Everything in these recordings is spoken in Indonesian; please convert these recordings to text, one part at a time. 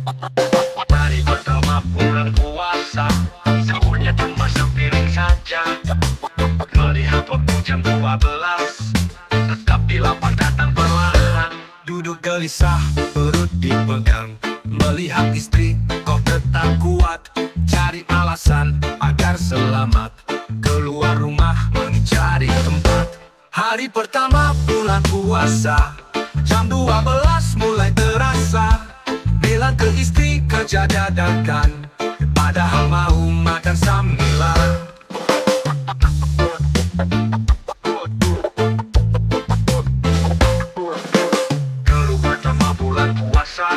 Hari pertama bulan puasa, sahurnya cuma sepiring saja. Melihat waktu jam 12, tetapi lapar datang perlahan. Duduk gelisah, perut dipegang, melihat istri kok tetap kuat. Cari alasan agar selamat, keluar rumah mencari tempat. Hari pertama bulan puasa, jam 12 mulai terasa. Bilang ke istri kerja dadakan, padahal mau makan sambilan. Keluar pertama bulan puasa,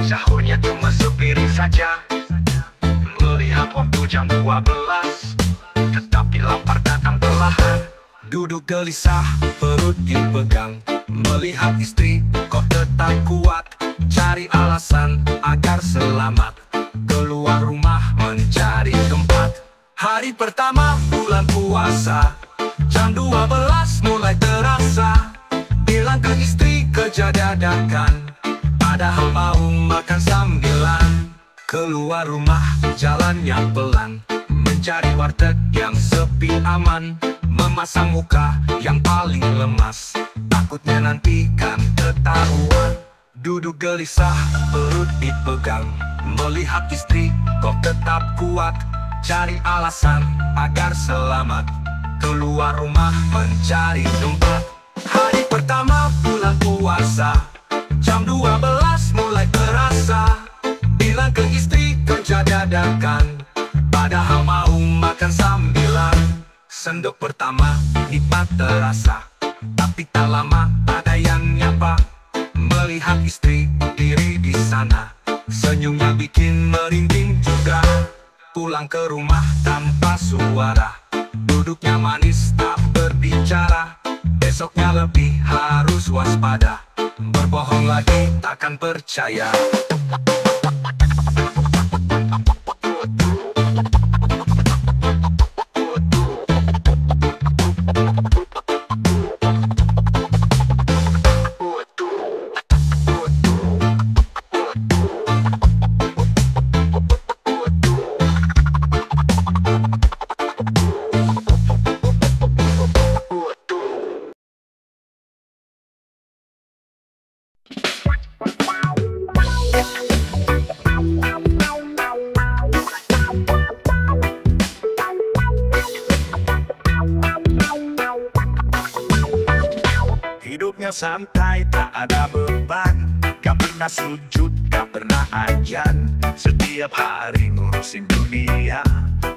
sahurnya cuma sepiring saja. Melihat waktu jam 12, tetapi lapar datang perlahan. Duduk gelisah, perut dipegang, melihat istri kok tetap kuat. Cari alasan agar selamat, keluar rumah mencari tempat. Hari pertama bulan puasa, jam 12 mulai terasa. Bilang ke istri kerja dadakan, padahal mau makan sambilan. Keluar rumah jalannya pelan, mencari warteg yang sepi aman. Memasang muka yang paling lemas, takutnya nanti kan ketahuan. Duduk gelisah, perut dipegang, melihat istri kok tetap kuat. Cari alasan agar selamat, keluar rumah mencari tempat. Hari pertama bulan puasa, jam 12 mulai terasa. Bilang ke istri kerja dadakan, padahal mau makan sambilan. Sendok pertama nikmat terasa, tapi tak lama ada yang nyapa. Melihat istri diri di sana, senyumnya bikin merinding juga. Pulang ke rumah tanpa suara, duduknya manis tak berbicara. Besoknya lebih harus waspada, berbohong lagi takkan percaya. Hidupnya santai, tak ada beban, gak pernah sujud, gak pernah ajan. Setiap hari ngurusin dunia,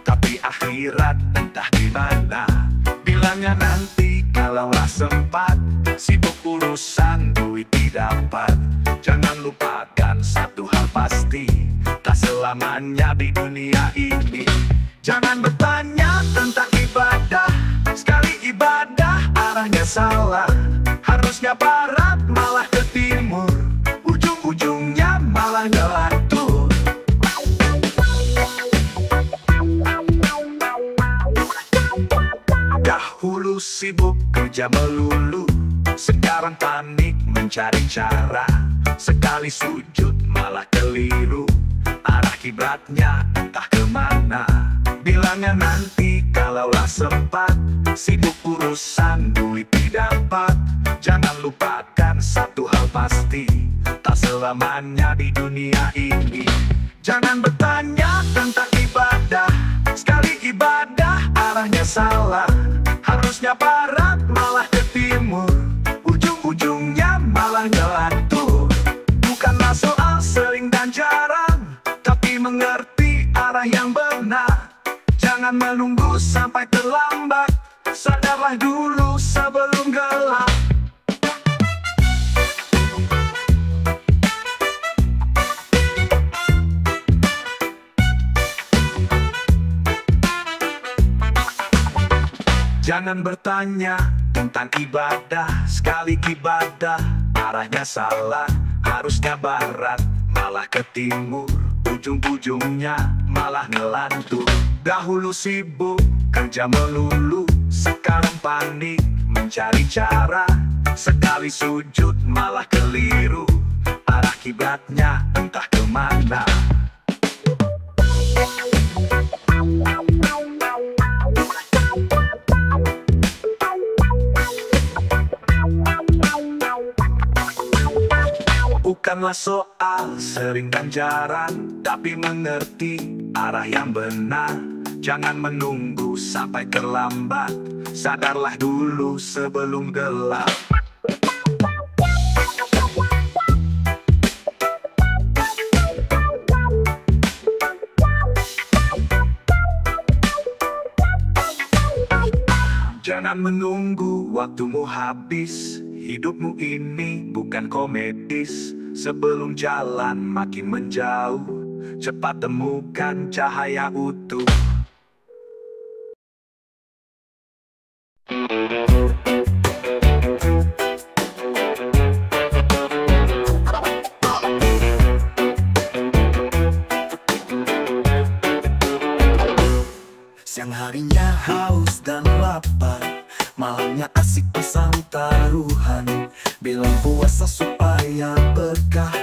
tapi akhirat entah dimana. Bilangnya nanti kalaulah sempat, sibuk urusan duit didapat. Jangan lupakan satu hal pasti, tak selamanya di dunia ini. Jangan bertanya tentang ibadah, sekali ibadah arahnya salah. Harusnya barat malah ke timur, ujung-ujungnya malah ngelantur. Dahulu sibuk kerja melulu, sekarang panik mencari cara. Sekali sujud malah keliru, arah kiblatnya entah kemana. Bilangnya nanti kalaulah sempat, sibuk urusan duit didapat. Jangan lupakan satu hal pasti, tak selamanya di dunia ini. Jangan bertanya tentang ibadah, sekali ibadah arahnya salah. Harusnya barat malah ke timur, ujung-ujungnya malah ngelantur. Bukanlah soal sering dan jarang, tapi mengerti arah yang benar. Jangan menunggu sampai terlambat, sadarlah dulu sebelum gelap. Jangan bertanya tentang ibadah, sekali ibadah arahnya salah. Harusnya barat malah ke timur, ujung-ujungnya malah ngelantur. Dahulu sibuk kerja melulu, sekarang panik mencari cara. Sekali sujud malah keliru, arah kiblatnya entah kemana. Bukanlah soal sering dan jarang, tapi mengerti arah yang benar. Jangan menunggu sampai terlambat, sadarlah dulu sebelum gelap. Jangan menunggu waktumu habis, hidupmu ini bukan komedis. Sebelum jalan makin menjauh, cepat temukan cahaya utuh. Siang harinya haus dan lapar, malamnya asik pasang taruhan. Bilang puasa supaya berkah,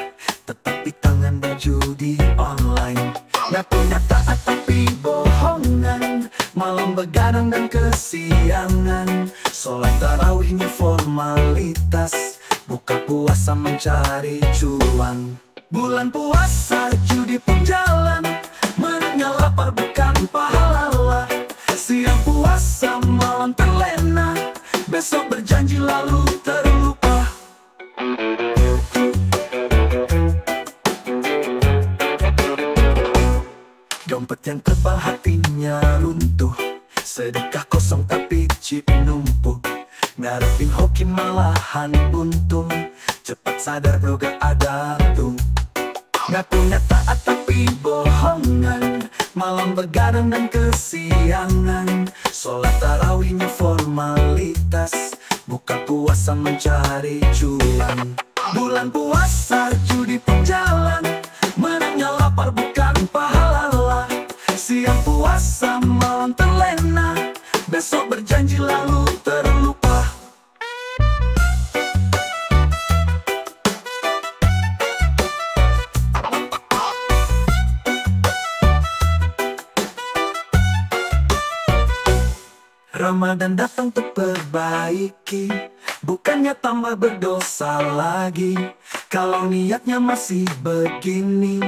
tetapi tangan berjudi online. Ngaku nyata tapi bohongan, malam begadang dan kesiangan. Sholat tarawihnya formalitas, buka puasa mencari cuan. Bulan puasa judi pun jalan, menengah lapar bukan pahala. Siang puasa malam terlena, besok berjanji lalu terlupa. Dompet yang tebal hatinya runtuh, sedekah kosong tapi chip numpuk. Ngarepin hoki malahan buntung, cepat sadar bro gak ada tuh. Ngaku nyata tapi bohongan, malam begadang dan kesiangan. Sholat tarawihnya formalitas, buka puasa mencari cuan. Bulan puasa judi pun jalan, menangnya lapar bukan pahala. Siang puasa malam terlena, besok berjanji lalu terlupa. Ramadan datang untuk perbaiki, bukannya tambah berdosa lagi. Kalau niatnya masih begini,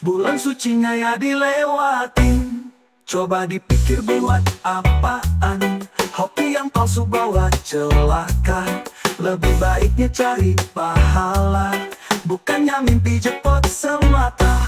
bulan sucinya ya dilewatin. Coba dipikir buat apaan, hoki yang palsu bawa celaka. Lebih baiknya cari pahala, bukannya mimpi jackpot semata.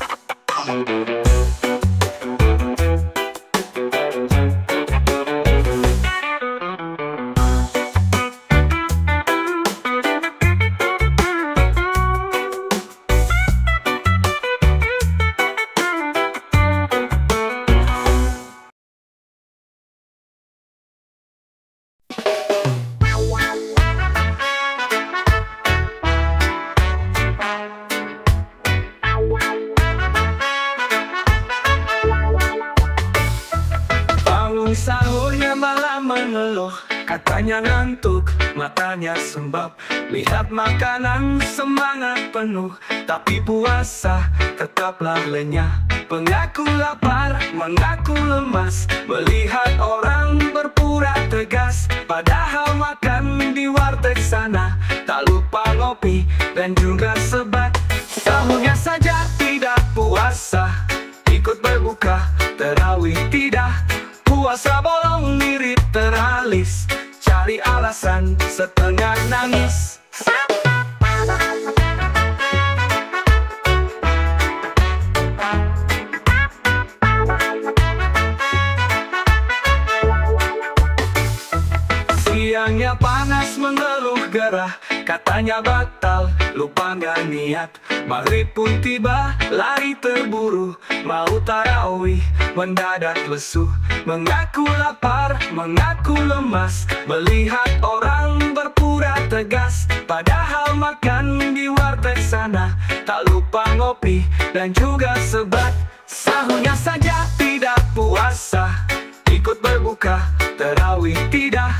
Sahurnya malah mengeluh, katanya ngantuk, matanya sembab. Lihat makanan semangat penuh, tapi puasa tetaplah lenyah. Pengaku lapar, mengaku lemas, melihat orang berpura tegas. Padahal makan di warteg sana, tak lupa ngopi dan juga sebat. Sahurnya saja tidak puasa, ikut berbuka, terawih tidak. Puasa bolong mirip teralis, cari alasan setengah nangis. Siangnya panas mengeluh gerah, katanya batal, lupa gak niat. Maghrib pun tiba, lari terburu, mau tarawih, mendadak lesu. Mengaku lapar, mengaku lemas, melihat orang berpura tegas. Padahal makan di warteg sana, tak lupa ngopi dan juga sebat. Sahurnya saja tidak puasa, ikut berbuka, terawih tidak.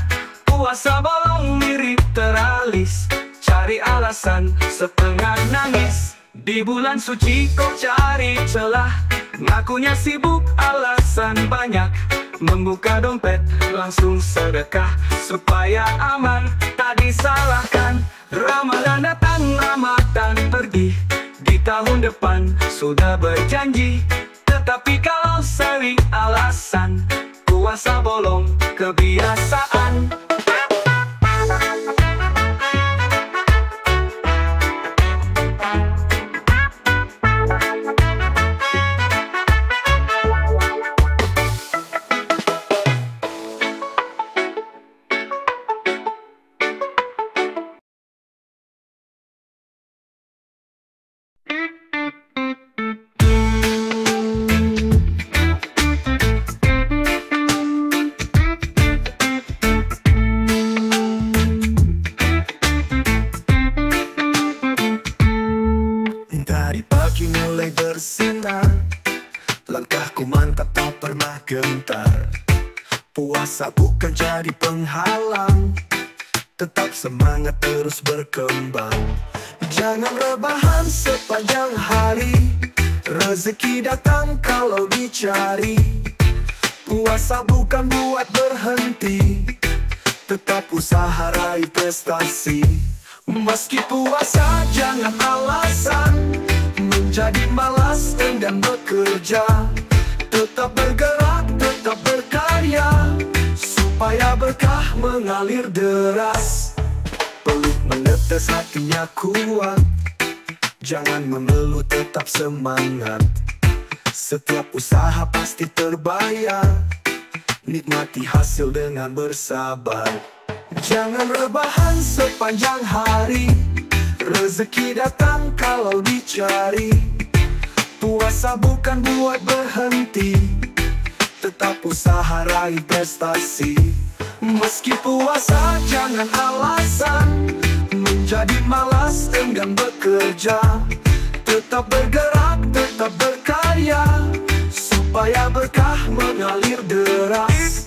Puasa bolong mirip teralis, cari alasan setengah nangis. Di bulan suci kau cari celah, ngakunya sibuk alasan banyak. Membuka dompet langsung sedekah, supaya aman tak disalahkan. Ramadan datang, Ramadan pergi, di tahun depan sudah berjanji. Tetapi kalau sering alasan, puasa bolong kebiasaan. Dari pagi mulai bersinar, langkahku mantap tak pernah gentar. Puasa bukan jadi penghalang, tetap semangat terus berkembang. Jangan rebahan sepanjang hari, rezeki datang kalau dicari. Puasa bukan buat berhenti, tetap usaha raih prestasi. Meski puasa jangan alasan menjadi malas enggan bekerja. Tetap bergerak, tetap berkarya, supaya berkah mengalir deras. Peluk menetes hatinya kuat, jangan mengeluh tetap semangat. Setiap usaha pasti terbayar, nikmati hasil dengan bersabar. Jangan rebahan sepanjang hari, rezeki datang kalau dicari. Puasa bukan buat berhenti, tetap usaha raih prestasi. Meski puasa jangan alasan menjadi malas enggan bekerja. Tetap bergerak, tetap berkarya, supaya berkah mengalir deras.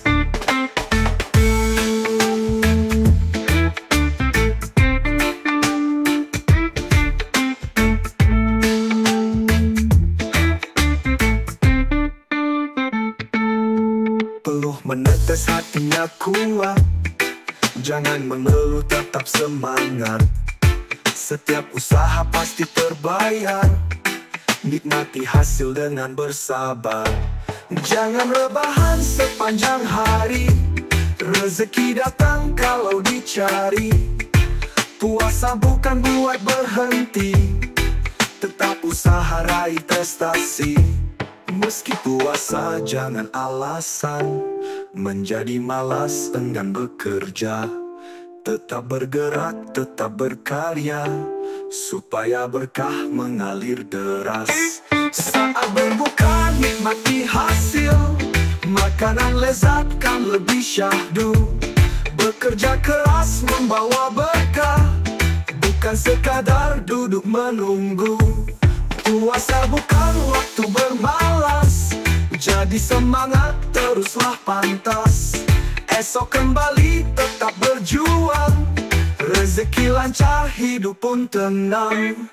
Peluh menetes hatinya kuat, jangan mengeluh tetap semangat. Setiap usaha pasti terbayar, nikmati hasil dengan bersabar. Jangan rebahan sepanjang hari, rezeki datang kalau dicari. Puasa bukan buat berhenti, tetap usaha raih prestasi. Meski puasa jangan alasan menjadi malas enggan bekerja. Tetap bergerak, tetap berkarya, supaya berkah mengalir deras. Saat berbuka nikmati hasil, makanan lezat kan lebih syahdu. Bekerja keras membawa berkah, bukan sekadar duduk menunggu. Puasa bukan waktu bermalas, jadi semangat teruslah pantas. Esok kembali tetap berjuang, rezeki lancar hidup pun tenang.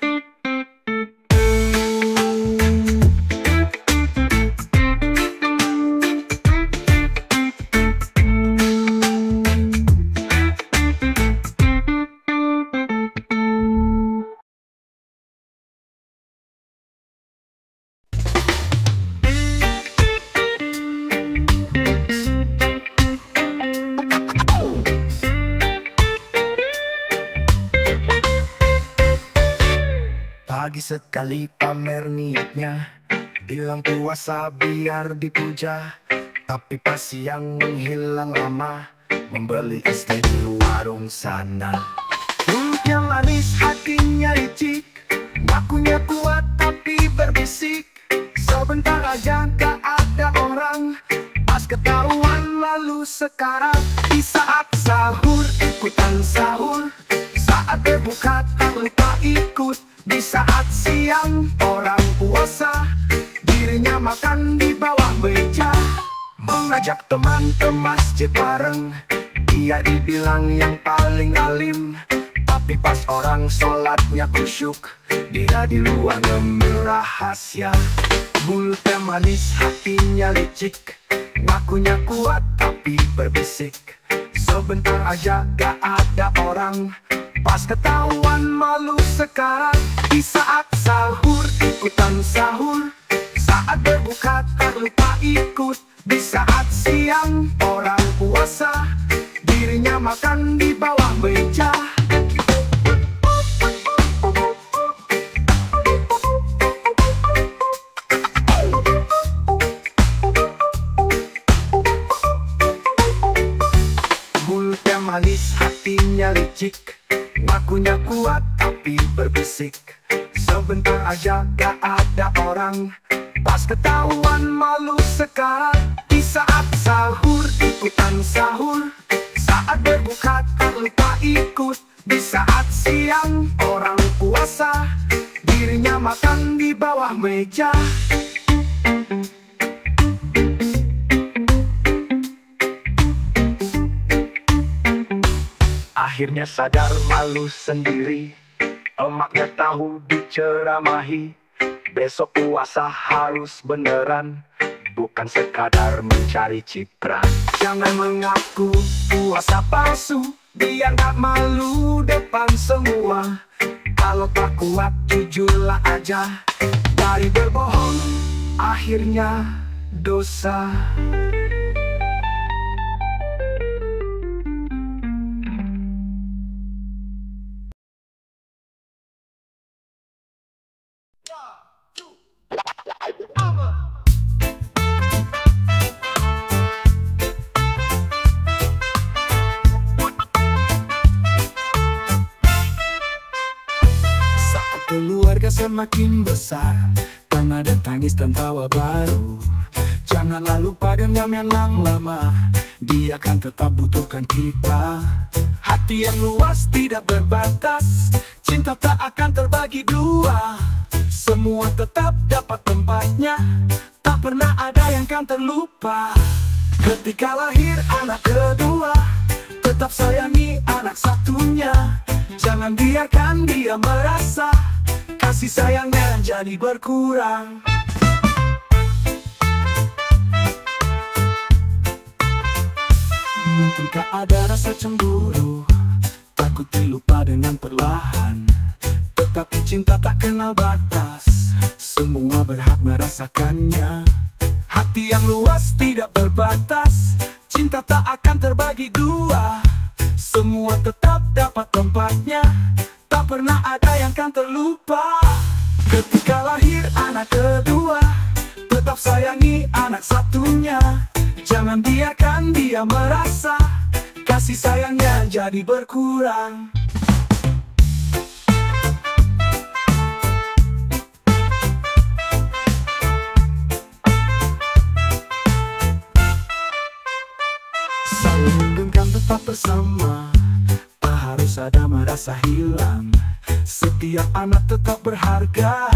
Pagi sekali pamer niatnya, bilang puasa biar dipuja. Tapi pas siang menghilang lama, membeli es teh di warung sana. Mulutnya manis, hatinya licik, ngakunya kuat tapi berbisik. Sebentar aja gak ada orang, pas ketahuan lalu sekarat. Di saat sahur ikutan sahur, saat berbuka tak lupa ikut. Di saat siang orang puasa, dirinya makan di bawah meja. Mengajak teman ke masjid bareng, dia dibilang yang paling alim. Tapi pas orang sholatnya kusyuk, dia di luar ngemil rahasia. Mulutnya manis, hatinya licik, ngakunya kuat tapi berbisik. Sebentar aja gak ada orang, pas ketahuan malu sekarang. Di saat sahur ikutan sahur, saat berbuka tak lupa ikut. Di saat siang orang puasa, dirinya makan di bawah meja. Mulutnya manis, hatinya licik, ngakunya kuat tapi berbisik. Sebentar aja gak ada orang, pas ketahuan malu sekarang. Di saat sahur ikutan sahur, saat berbuka tak lupa ikut. Di saat siang orang puasa, dirinya makan di bawah meja. Akhirnya sadar malu sendiri, emaknya tahu diceramahi. Besok puasa harus beneran, bukan sekadar mencari ciprat. Jangan mengaku puasa palsu, biar gak malu depan semua. Kalau tak kuat jujurlah aja, dari berbohong akhirnya dosa. Keluarga semakin besar, dan ada tangis dan tawa baru. Janganlah lupa dendam yang lama, dia akan tetap butuhkan kita. Hati yang luas tidak berbatas, cinta tak akan terbagi dua. Semua tetap dapat tempatnya, tak pernah ada yang kan terlupa. Ketika lahir anak kedua, tetap sayangi anak satunya. Jangan biarkan dia merasa kasih sayangnya jadi berkurang. Mungkinkah ada rasa cemburu, takut dilupa dengan perlahan. Tetapi cinta tak kenal batas, semua berhak merasakannya. Hati yang luas tidak berbatas, cinta tak akan terbagi dua. Semua tetap dapat tempatnya, tak pernah ada yang kan terlupa. Ketika lahir anak kedua, tetap sayangi anak satunya. Jangan biarkan dia merasa kasih sayangnya jadi berkurang. Saling genggam tetap bersama, tak harus ada merasa hilang. Setiap anak tetap berharga,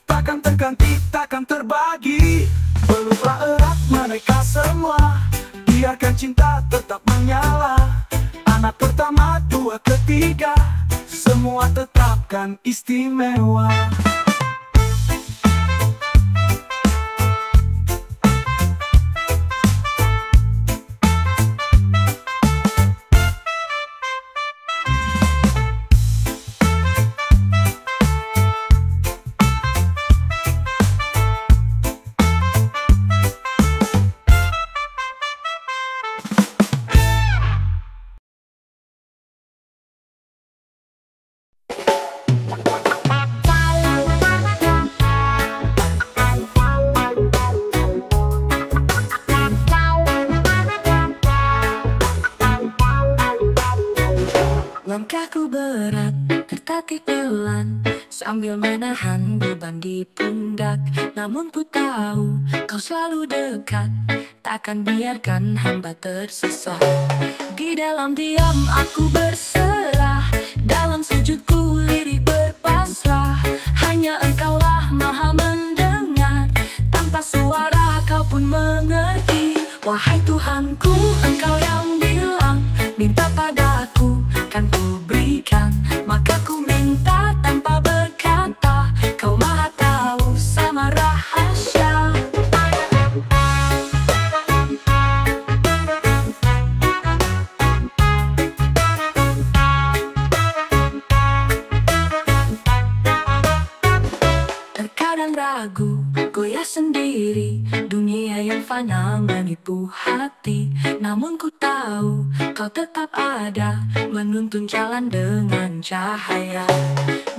takkan terganti, takkan terbagi. Peluklah erat mereka semua, biarkan cinta tetap menyala. Anak pertama, dua, ketiga, semua tetapkan istimewa. Langkahku berat, kaki pelan, sambil menahan beban di pundak. Namun ku tahu kau selalu dekat, takkan biarkan hamba tersesat. Di dalam diam aku berserah, dalam sujudku lirik berpasrah. Hanya engkaulah maha mendengar, tanpa suara kau pun mengerti. Wahai Tuhanku, engkau yang bilang, minta padaku kan ku berikan. Terkadang ragu, goyah sendiri, dunia yang fana menipu hati. Namun ku tahu kau tetap ada, menuntun jalan dengan cahaya.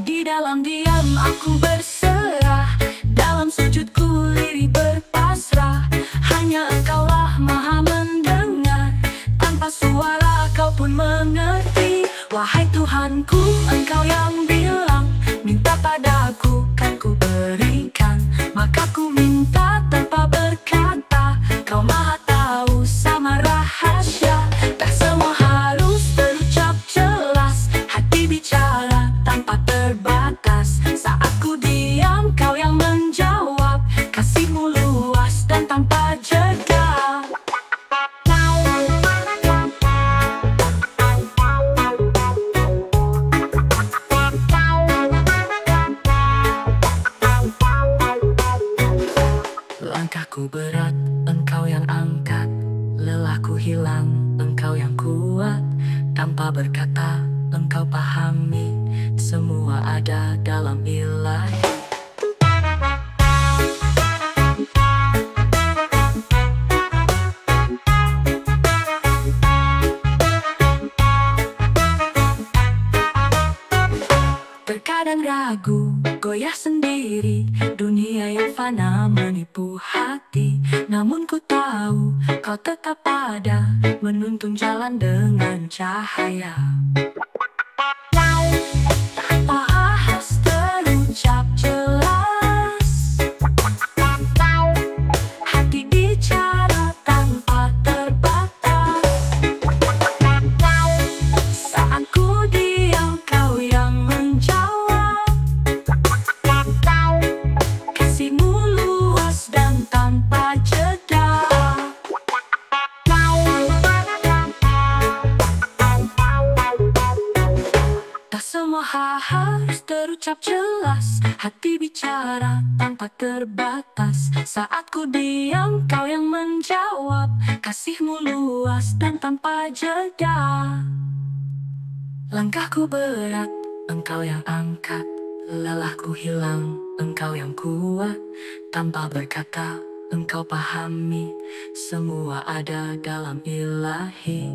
Di dalam diam aku berserah, dalam sujud ku lirih berpasrah. Hanya engkaulah maha mendengar, tanpa suara kau pun mengerti. Wahai Tuhanku, engkau yang bilang, minta padaku kan ku berikan. Maka ku minta tanpa berkata, kau maha tahu sama rahasia. Tak semua harus terucap jelas, hati bicara tanpa terbatas. Saat ku diam, kau yang menjawab, kasihmu luas dan tanpa jeda. Langkahku berat, engkau yang angkat. Lelahku hilang, engkau yang kuat. Tanpa berkata, engkau pahami. Semua ada dalam Ilahi. Terkadang ragu, goyah sendiri, dunia yang fana menipu hati. Namun ku tahu kau tetap ada, menuntun jalan dengan cahaya. Tanpa ahas terucap jelas, hati bicara tanpa terbatas. Saat ku diam, kau yang menjawab, kasihmu luas dan tanpa jeda. Tak semua harus terucap jelas, hati bicara tanpa terbatas. Saat ku diam, kau yang menjawab, kasihmu luas dan tanpa jeda. Langkahku berat, engkau yang angkat. Lelahku hilang, engkau yang kuat. Tanpa berkata, engkau pahami. Semua ada dalam Ilahi.